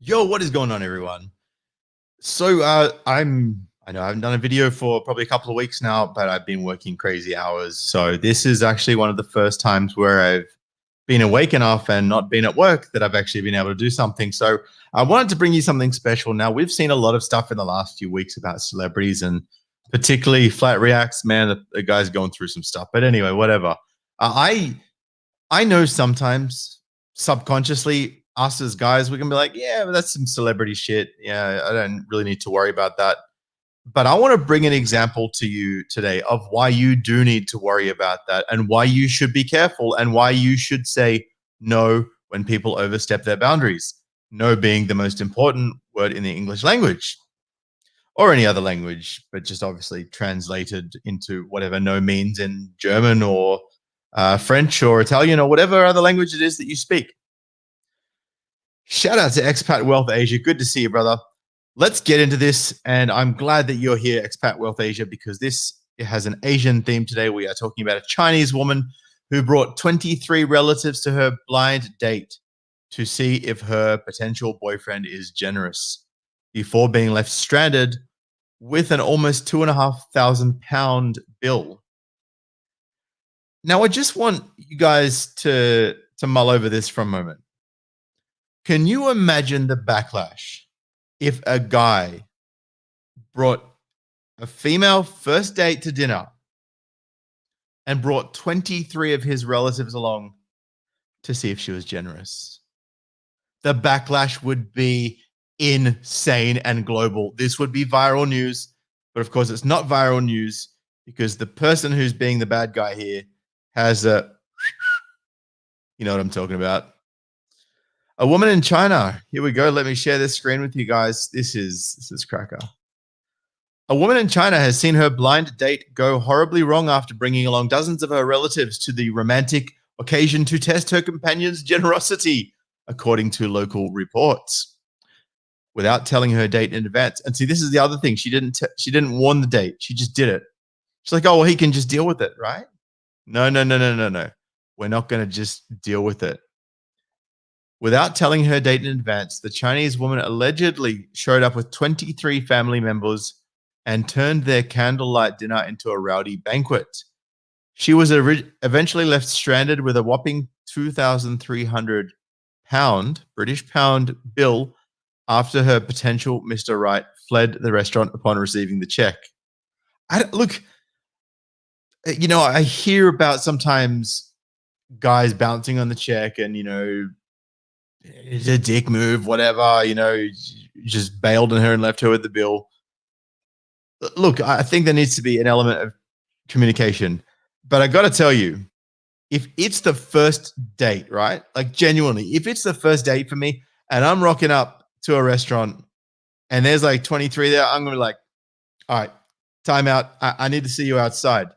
Yo, what is going on, everyone? So I know I haven't done a video for probably a couple of weeks now, but I've been working crazy hours. So this is actually one of the first times where I've been awake enough and not been at work that I've actually been able to do something. So I wanted to bring you something special. Now, we've seen a lot of stuff in the last few weeks about celebrities and particularly Flat Reacts. Man, the guy's going through some stuff. But anyway, whatever. I know sometimes subconsciously us as guys, we can be like, yeah, but that's some celebrity shit. Yeah, I don't really need to worry about that. But I want to bring an example to you today of why you do need to worry about that and why you should be careful and why you should say no when people overstep their boundaries. No being the most important word in the English language or any other language, but just obviously translated into whatever no means in German or French or Italian or whatever other language it is that you speak. Shout out to Expat Wealth Asia. Good to see you, brother. Let's get into this. And I'm glad that you're here, Expat Wealth Asia, because it has an Asian theme today. We are talking about a Chinese woman who brought 23 relatives to her blind date to see if her potential boyfriend is generous before being left stranded with an almost £2,500 bill. Now, I just want you guys to mull over this for a moment. Can you imagine the backlash if a guy brought a female first date to dinner and brought 23 of his relatives along to see if she was generous? The backlash would be insane and global. This would be viral news, but of course it's not viral news because the person who's being the bad guy here has a, you know what I'm talking about. A woman in China. Here we go. Let me share this screen with you guys. This is cracker. A woman in China has seen her blind date go horribly wrong after bringing along dozens of her relatives to the romantic occasion to test her companion's generosity, according to local reports, without telling her date in advance. And see, this is the other thing. She didn't warn the date. She just did it. She's like, oh, well, he can just deal with it, right? No. We're not going to just deal with it. Without telling her date in advance, the Chinese woman allegedly showed up with 23 family members and turned their candlelight dinner into a rowdy banquet. She was eventually left stranded with a whopping £2,300 British pound bill after her potential Mr. Right fled the restaurant upon receiving the check. Look, you know, I hear about sometimes guys bouncing on the check and, you know, it's a dick move, whatever, you know, just bailed on her and left her with the bill. Look, I think there needs to be an element of communication, but I got to tell you, if it's the first date, right? Like genuinely, if it's the first date for me and I'm rocking up to a restaurant and there's like 23 there, I'm going to be like, all right, time out. I need to see you outside.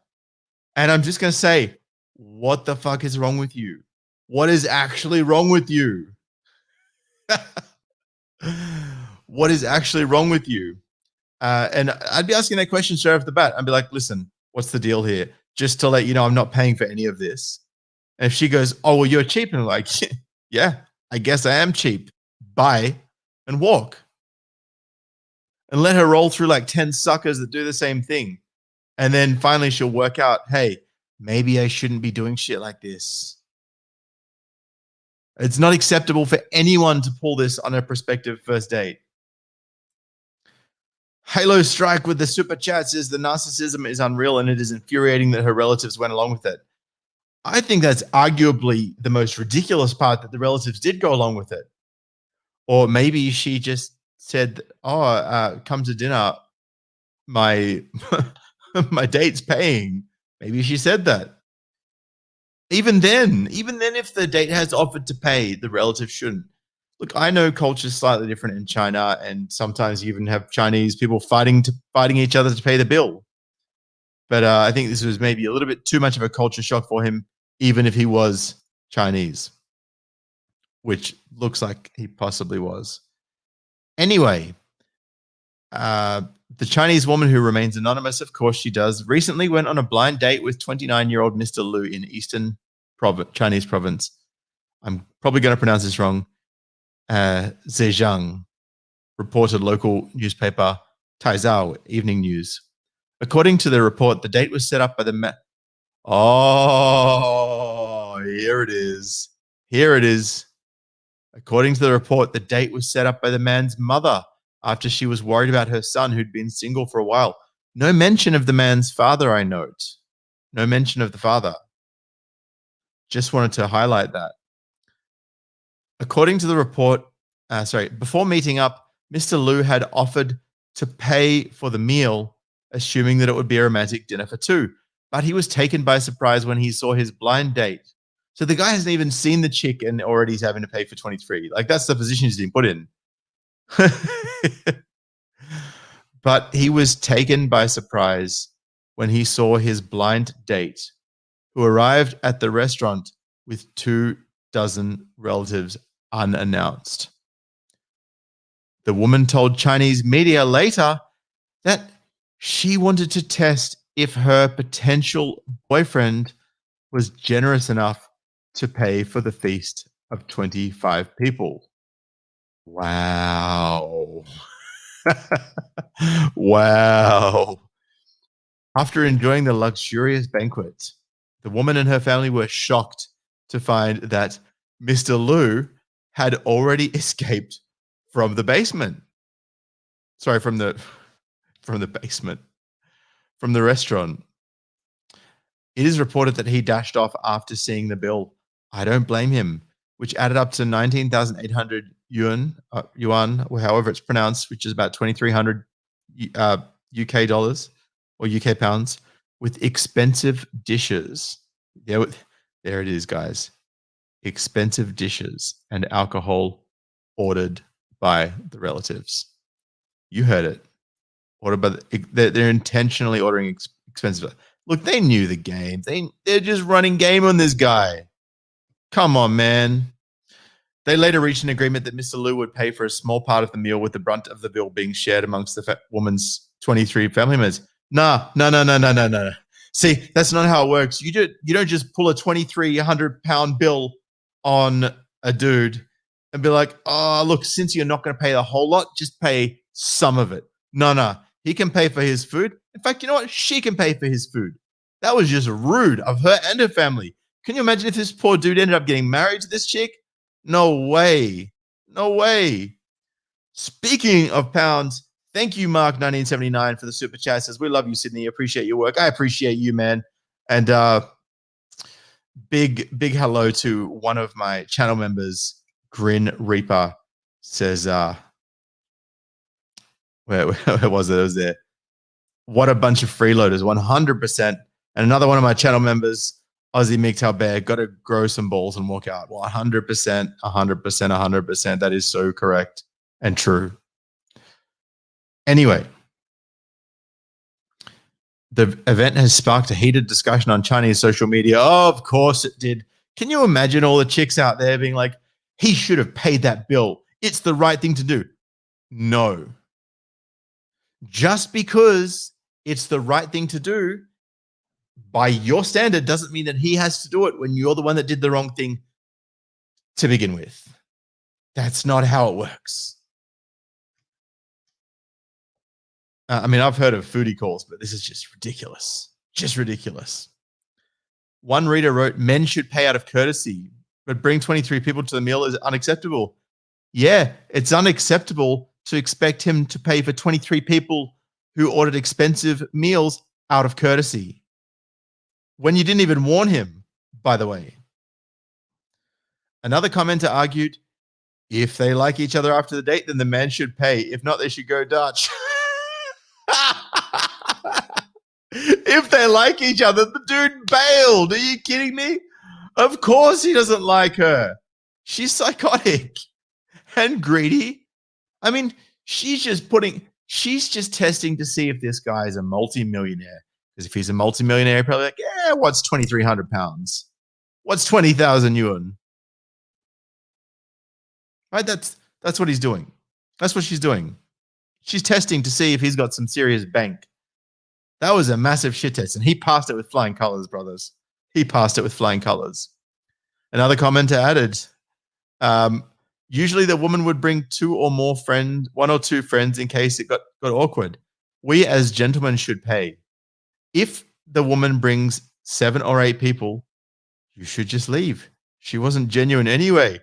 And I'm just going to say, what the fuck is wrong with you? What is actually wrong with you? What is actually wrong with you? And I'd be asking that question straight off the bat. I'd be like, listen, what's the deal here? Just to let you know, I'm not paying for any of this. And if she goes, oh, well, you're cheap. And I'm like, yeah, I guess I am cheap. Bye. And walk. And let her roll through like 10 suckers that do the same thing. And then finally she'll work out, hey, maybe I shouldn't be doing shit like this. It's not acceptable for anyone to pull this on a prospective first date. Halo Strike with the super chat says the narcissism is unreal and it is infuriating that her relatives went along with it. I think that's arguably the most ridiculous part, that the relatives did go along with it. Or maybe she just said, oh, come to dinner. My date's paying. Maybe she said that. Even then, if the date has offered to pay, the relative shouldn't. Look, I know culture is slightly different in China, and sometimes you even have Chinese people fighting each other to pay the bill. But I think this was maybe a little bit too much of a culture shock for him, even if he was Chinese, which looks like he possibly was. Anyway, the Chinese woman, who remains anonymous, of course she does, recently went on a blind date with 29-year-old Mr. Lu in Eastern Chinese province. I'm probably going to pronounce this wrong. Zhejiang, reported local newspaper Taizhou Evening News. According to the report, the date was set up by the Oh, here it is. Here it is. According to the report, the date was set up by the man's mother after she was worried about her son who'd been single for a while. No mention of the man's father, I note. No mention of the father. Just wanted to highlight that. According to the report, before meeting up, Mr. Liu had offered to pay for the meal, assuming that it would be a romantic dinner for two. But he was taken by surprise when he saw his blind date. So the guy hasn't even seen the chick and already he's having to pay for 23. Like, that's the position he's been put in. But he was taken by surprise when he saw his blind date, who arrived at the restaurant with 24 relatives unannounced. The woman told Chinese media later that she wanted to test if her potential boyfriend was generous enough to pay for the feast of 25 people. Wow. Wow. After enjoying the luxurious banquet, the woman and her family were shocked to find that Mr. Liu had already escaped from the basement. Sorry, from the basement, from the restaurant. It is reported that he dashed off after seeing the bill. I don't blame him, which added up to 19,800 yuan, or however it's pronounced, which is about 2,300 UK dollars or UK pounds, with expensive dishes. There it is, guys. Expensive dishes and alcohol ordered by the relatives. You heard it. Ordered by they're intentionally ordering expensive. Look, they knew the game. They're just running game on this guy. Come on, man. They later reached an agreement that Mr. Liu would pay for a small part of the meal, with the brunt of the bill being shared amongst the woman's 23 family members. No. See, that's not how it works. You don't just pull a 2,300-pound bill on a dude and be like, oh, look, since you're not going to pay the whole lot, just pay some of it. No. He can pay for his food. In fact, you know what? She can pay for his food. That was just rude of her and her family. Can you imagine if this poor dude ended up getting married to this chick? No way. No way. Speaking of pounds, thank you, Mark1979, for the super chat. Says, we love you, Sydney. Appreciate your work. I appreciate you, man. And big hello to one of my channel members, Grin Reaper. Says, where was it? It was there. What a bunch of freeloaders, 100%. And another one of my channel members, Aussie Migtal Bear, got to grow some balls and walk out. Well, 100%. That is so correct and true. Anyway, the event has sparked a heated discussion on Chinese social media. Oh, of course it did. Can you imagine all the chicks out there being like, he should have paid that bill. It's the right thing to do. No. Just because it's the right thing to do by your standard doesn't mean that he has to do it when you're the one that did the wrong thing to begin with. That's not how it works. I mean, I've heard of foodie calls, but this is just ridiculous. Just ridiculous. One reader wrote, men should pay out of courtesy, but bring 23 people to the meal is unacceptable. Yeah, it's unacceptable to expect him to pay for 23 people who ordered expensive meals out of courtesy, when you didn't even warn him, by the way. Another commenter argued, if they like each other after the date, then the man should pay. If not, they should go Dutch. If they like each other, the dude bailed. Are you kidding me? Of course he doesn't like her. She's psychotic and greedy. I mean, she's just testing to see if this guy is a multi-millionaire. Because if he's a multi-millionaire, probably like, yeah, what's 2,300 pounds? What's 20,000 yuan? Right? That's what he's doing. That's what she's doing. She's testing to see if he's got some serious bank. That was a massive shit test, and he passed it with flying colors, brothers. He passed it with flying colors. Another commenter added, Usually the woman would bring one or two friends in case it got awkward. We as gentlemen should pay. If the woman brings 7 or 8 people, you should just leave. She wasn't genuine anyway.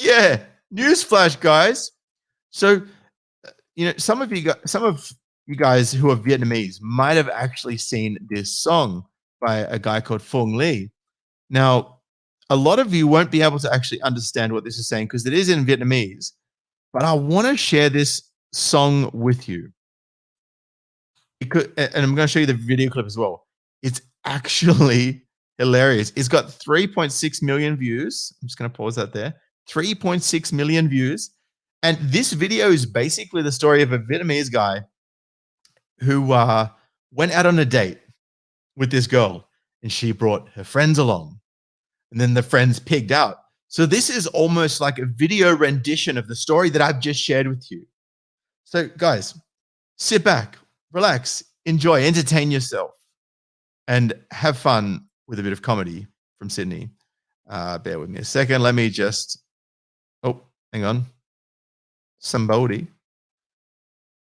Yeah, newsflash, guys. So, some of you guys who are Vietnamese might have actually seen this song by a guy called Phong Le. Now, a lot of you won't be able to actually understand what this is saying because it is in Vietnamese, but I want to share this song with you. And I'm going to show you the video clip as well. It's actually hilarious. It's got 3.6 million views. I'm just going to pause that there. 3.6 million views. And this video is basically the story of a Vietnamese guy who went out on a date with this girl, and she brought her friends along. And then the friends pigged out. So this is almost like a video rendition of the story that I've just shared with you. So guys, sit back, relax, enjoy, entertain yourself, and have fun with a bit of comedy from Sydney. Bear with me a second. Let me just, hang on. Somebody.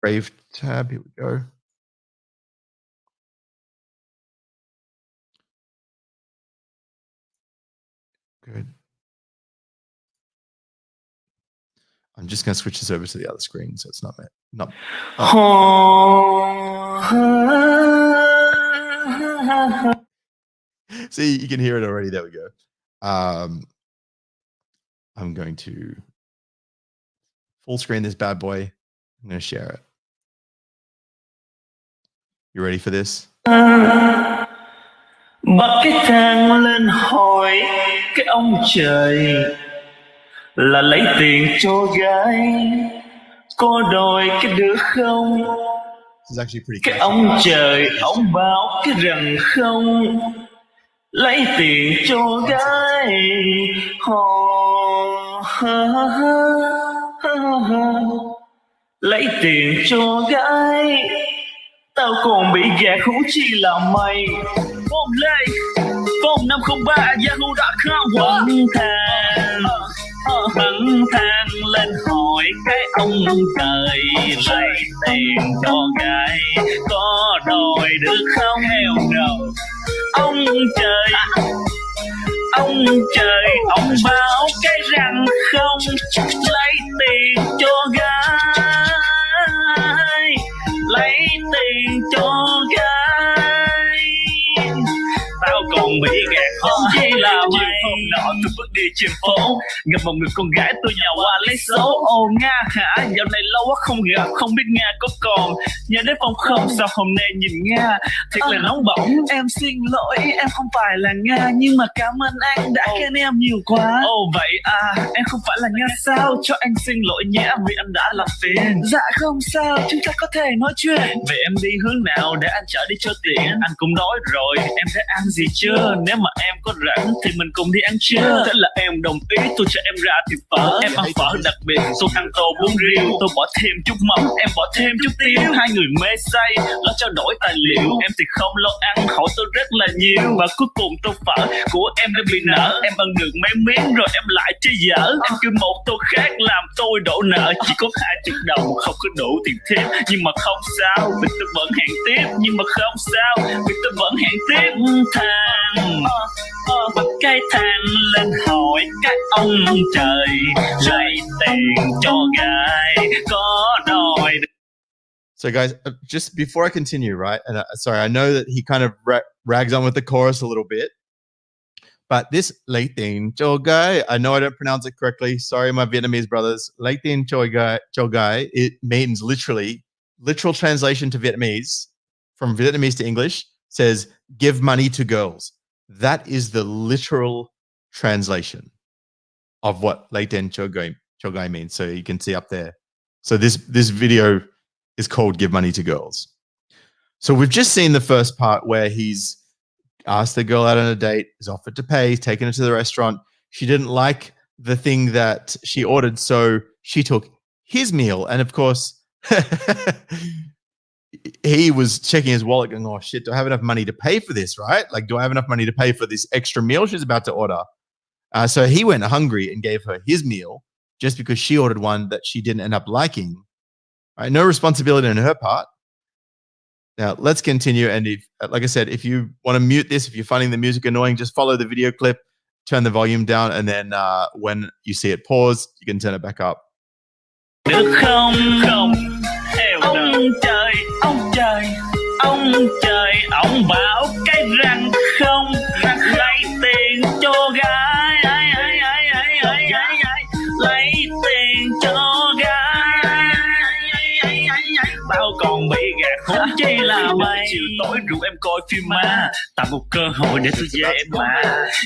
Brave tab, here we go. Good. I'm just going to switch this over to the other screen so it's not. See, you can hear it already. There we go. I'm going to full screen this bad boy. I'm going to share it. You ready for this? Bắt cái thang lên hỏi cái ông trời là lấy tiền cho gái có đòi cái được không? Cái ông trời ông bảo cái rằng không lấy tiền cho gái lấy tiền cho gái tao còn bị gạt hú chi là mày. Phone Lê, phone 503 Yahoo.com. Bắn thang lên hỏi cái ông trời lấy tiền cho gái có đòi được không? Hell no. Ông trời ông báo cái rằng không lấy tiền cho gái, lấy tiền cho gái. Tao còn bị gạt không chỉ là mày. Hôm nọ tôi bước đi trên phố gặp một người con gái tôi nhào qua lấy số. Ồ Nga hả, dạo này lâu quá không gặp, không biết Nga có còn nhớ đến phòng không sao hôm nay nhìn Nga thiệt là nóng bỏng. Em xin lỗi em không phải là Nga, nhưng mà cảm ơn anh đã khen em nhiều quá. Ồ vậy à, em không phải là Nga sao, cho anh xin lỗi nhé vì anh đã làm phiền. Dạ không sao, chúng ta có thể nói chuyện. Vậy em đi hướng nào để anh chở đi cho tiện? Anh cũng đói rồi, em đã ăn gì chưa? Nếu mà em có rảnh thì mình cùng đi ăn trưa. Thế là em đồng ý, tôi cho em ra tiệm phở. Em ăn phở đặc biệt, tôi ăn tô bún riêu. Tôi bỏ thêm chút mắm, em bỏ thêm chút tiêu. Hai người mê say, lo trao đổi tài liệu. Em thì không lo ăn, hỏi tôi rất là nhiều. Và cuối cùng tô phở của em đã bị nở. Em ăn được mấy miếng rồi em lại chơi dở. Em kêu một tô khác làm tôi đổ nợ. Chỉ có 20 đồng, không có đủ tiền thêm. Nhưng mà không sao, vì tôi vẫn hẹn tiếp. Nhưng mà không sao, vì tôi vẫn hẹn tiếp. Bắt cái thang lên hỏi cái ông trời lấy tiền cho gái có đòi. So guys, just before I continue, right? And sorry, I know that he kind of rags on with the chorus a little bit, but this lấy tiền cho gái, I know I don't pronounce it correctly. Sorry, my Vietnamese brothers. Lấy tiền cho gái, it means literal translation to Vietnamese, from Vietnamese to English, says give money to girls. That is the literal translation of what lấy tiền cho gái means. So you can see up there. So this video is called Give Money to Girls. So we've just seen the first part where he's asked the girl out on a date, is offered to pay, he's taken her to the restaurant. She didn't like the thing that she ordered, so she took his meal. And of course, he was checking his wallet going, oh shit, do I have enough money to pay for this, right? Like, do I have enough money to pay for this extra meal she's about to order? So he went hungry and gave her his meal. just because she ordered one that she didn't end up liking. Right? No responsibility on her part. Now, let's continue. And if, like I said, if you want to mute this, if you're finding the music annoying, just follow the video clip, turn the volume down, and then when you see it pause, you can turn it back up. Được không? Không. Ông trời, ông trời, ông trời, ông bảo cái răng không lấy tiền cho gái, lấy tiền cho gái. Tao còn bị gạt khốn chi là mày. Chiều tối rủ em coi phim ma, tạo một cơ hội để tôi về em mà.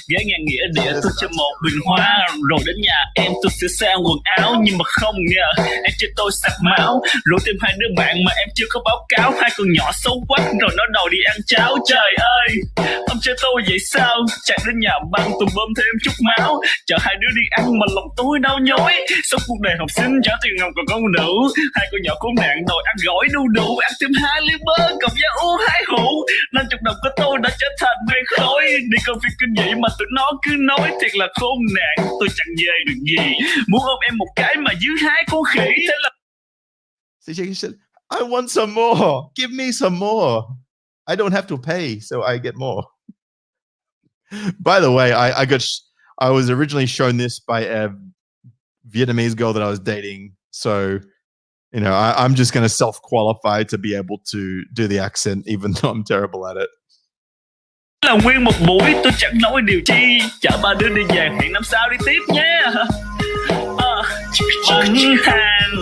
Ghé ngang nghĩa địa tôi cho một bình hoa, rồi đến nhà em tôi sửa sang quần áo. Nhưng mà không ngờ em cho tôi sặc máu, rồi thêm hai đứa bạn mà em chưa có báo cáo. Hai con nhỏ xấu quắc rồi nó đòi đi ăn cháo. Trời ơi, ông cho tôi vậy sao? Chạy đến nhà băng tôi bơm thêm chút máu, chở hai đứa đi ăn mà lòng tôi đau nhói. Sống cuộc đời học sinh trả tiền ngọc còn con nữ, hai con nhỏ khốn nạn đòi ăn gỏi đu đủ, ăn thêm 2 ly bơ cộng giá uống 2 hũ. 50 đồng của tôi đã trở thành mây khói. Đi công viên kinh dị mà tụi nó cứ nói thiệt là khốn nạn. Tôi chẳng về được gì, muốn ôm em một cái mà dưới 2 con khỉ. Thế là CJ said, I want some more. Give me some more. I don't have to pay, so I get more. By the way, I was originally shown this by a Vietnamese girl that I was dating. So, you know, I'm just going to self-qualify to be able to do the accent, even though I'm terrible at it. là nguyên một buổi tôi chẳng nói điều chi, chở ba đứa đi về, hẹn năm sau đi tiếp nhé. Ông hàng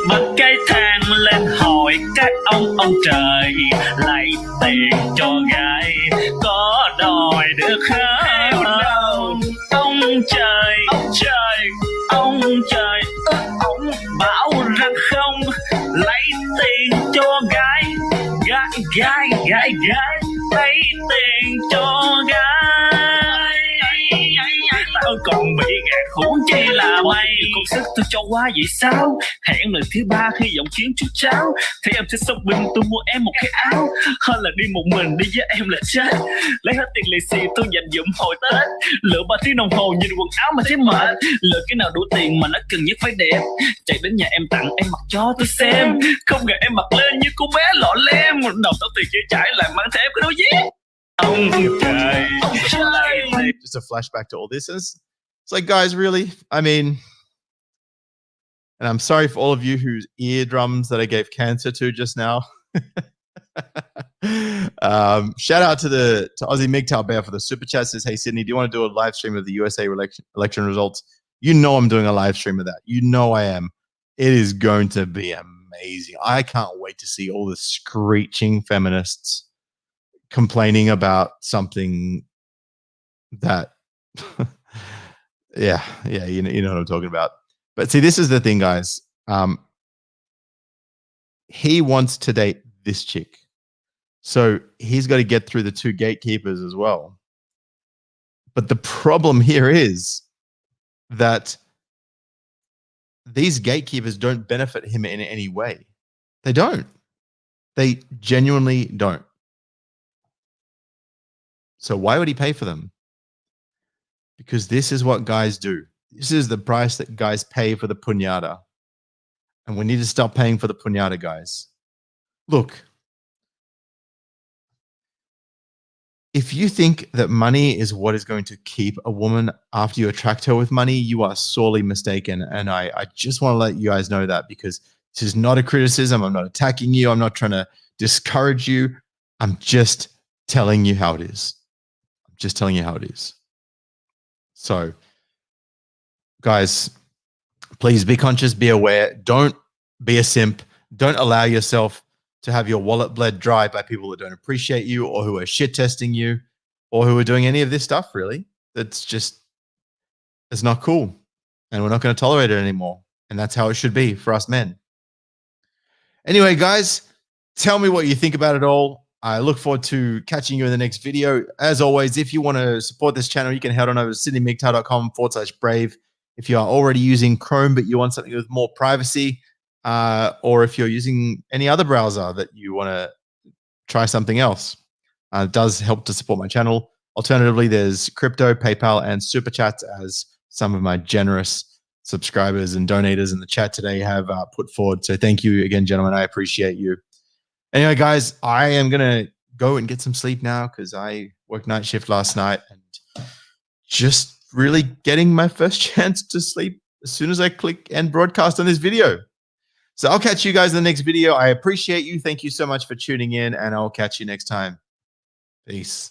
bật cái thang lên hỏi các ông trời, lấy tiền cho gái có đòi được không? Ông trời, ông trời, ông trời, ông bảo rằng không, lấy tiền cho gái, gái lấy tiền cho gái. Tao còn bị gạt khốn chi là mày. Công sức tôi cho quá vậy sao? Hẹn lần thứ 3 hy vọng kiếm chút cháo. Thấy em thích shopping tôi mua em một cái áo, hơn là đi một mình đi với em là chết. Lấy hết tiền lì xì tôi dành dụm hồi Tết, lựa 3 tiếng đồng hồ nhìn quần áo mà thấy mệt. Lựa cái nào đủ tiền mà nó cần nhất phải đẹp, chạy đến nhà em tặng em mặc cho tôi xem. Không ngờ em mặc lên như cô bé lọ lem, đầu tao tiền chưa trải lại mang thép cái đôi dép. Just a flashback to all this. It's like, guys, really? I mean, and I'm sorry for all of you whose eardrums that I gave cancer to just now. Shout out to Aussie MGTOW Bear for the super chat. Says, hey Sydney, do you want to do a live stream of the USA election results? You know I'm doing a live stream of that. You know I am. It is going to be amazing. I can't wait to see all the screeching feminists complaining about something that yeah, you know what I'm talking about. But see, this is the thing, guys. He wants to date this chick, so he's got to get through the 2 gatekeepers as well. But the problem here is that these gatekeepers don't benefit him in any way. They don't. They genuinely don't. So why would he pay for them? Because this is what guys do. This is the price that guys pay for the puñada. And we need to stop paying for the puñada, guys. Look, if you think that money is what is going to keep a woman after you attract her with money, you are sorely mistaken. And I just want to let you guys know that, because this is not a criticism. I'm not attacking you. I'm not trying to discourage you. I'm just telling you how it is. Just telling you how it is. So, guys, please be conscious, be aware. Don't be a simp. Don't allow yourself to have your wallet bled dry by people that don't appreciate you, or who are shit testing you, or who are doing any of this stuff, really. It's not cool. And we're not going to tolerate it anymore. And that's how it should be for us men. Anyway, guys, tell me what you think about it all. I look forward to catching you in the next video. As always, if you want to support this channel, you can head on over to sydneymigtaw.com/brave. If you are already using Chrome, but you want something with more privacy, or if you're using any other browser that you want to try something else, it does help to support my channel. Alternatively, there's crypto, PayPal, and super chats as some of my generous subscribers and donators in the chat today have put forward. So thank you again, gentlemen. I appreciate you. Anyway, guys, I am going to go and get some sleep now because I worked night shift last night and just really getting my first chance to sleep as soon as I click and broadcast on this video. So I'll catch you guys in the next video. I appreciate you. Thank you so much for tuning in, and I'll catch you next time. Peace.